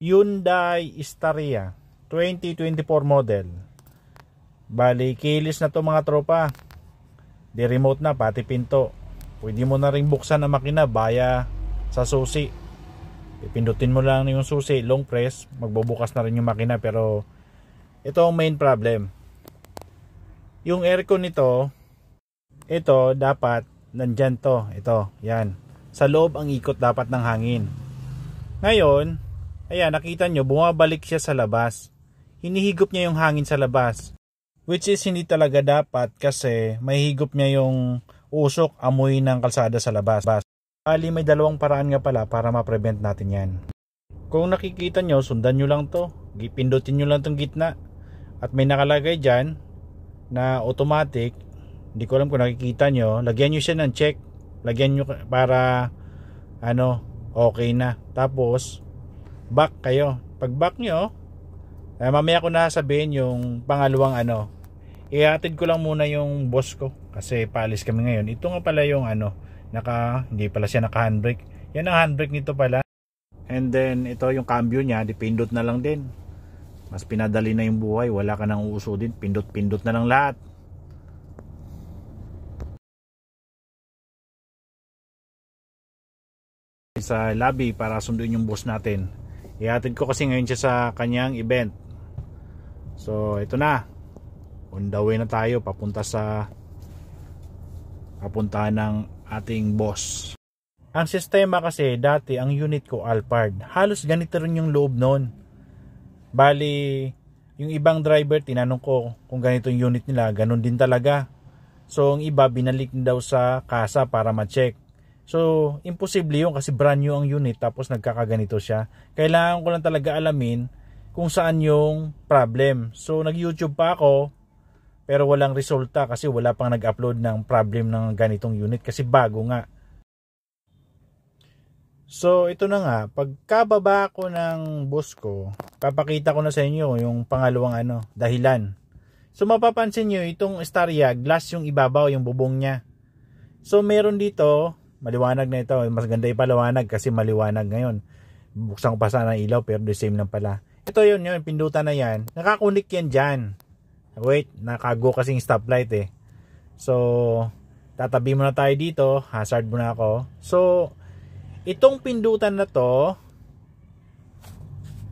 Hyundai Staria 2024 model. Bali, keyless na to mga tropa. Di remote na, pati pinto. Pwede mo na ring buksan ang makina via sa susi. Pipindutin mo lang yung susi, long press, magbubukas na rin yung makina. Pero ito ang main problem. Yung aircon nito, ito dapat nandyan to. Ito, yan. Sa loob ang ikot dapat ng hangin. Ngayon, ayan, nakita nyo, bumabalik siya sa labas. Hinihigop niya yung hangin sa labas. Which is hindi talaga dapat kasi mahihigop niya yung usok, amoy ng kalsada sa labas. Bali, may dalawang paraan nga pala para ma-prevent natin yan. Kung nakikita nyo, sundan nyo lang to. Pindutin nyo lang tong gitna. At may nakalagay dyan na automatic. Hindi ko alam kung nakikita nyo. Lagyan nyo siya ng check. Lagyan nyo para okay na. Tapos back kayo. Pag back nyo, mamaya ko na sabihin yung pangalawang ihatid ko lang muna yung boss ko kasi paalis kami ngayon. Ito nga pala yung hindi pala siya naka handbrake. Yan ang handbrake nito pala. And then ito yung cambio niya, dipindot na lang din. Mas pinadali na yung buhay, wala ka nang uusudin, pindot-pindot na lang lahat. Sa lobby para sunduin yung boss natin. Ihatid ko kasi ngayon siya sa kanyang event. So ito na, on the way na tayo papunta ng ating boss. Ang sistema kasi dati ang unit ko Alphard, halos ganito rin yung loob noon. Bali yung ibang driver tinanong ko kung ganito yung unit nila, ganun din talaga. So ang iba binalik daw sa kasa para ma-check. So, imposible yun kasi brand new ang unit tapos nagkakaganito siya. Kailangan ko lang talaga alamin kung saan yung problem. So, nag-YouTube pa ako pero walang resulta kasi wala pang nag-upload ng problem ng ganitong unit kasi bago nga. So, ito na nga. Pagkababa ko ng bus ko, papakita ko na sa inyo yung pangalawang dahilan. So, mapapansin nyo itong Staria, glass yung ibabaw, yung bubong niya. So, meron dito maliwanag na ito. Mas ganda ipaliwanag kasi maliwanag ngayon. Buksan ko pa sana ng ilaw pero the same lang pala. Ito yun, pindutan na yan. Nakakunik yan dyan. Wait, nakago kasing stoplight eh. So, tatabi muna tayo dito. Hazard muna ako. So, itong pindutan na to,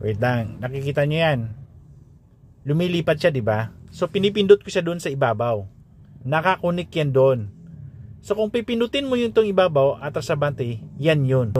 wait lang, nakikita nyo yan. Lumilipat siya, diba? So, pinipindot ko siya doon sa ibabaw. Nakakunik yan doon. So kung pipindutin mo yung itong ibabaw at sa bante, yan yun.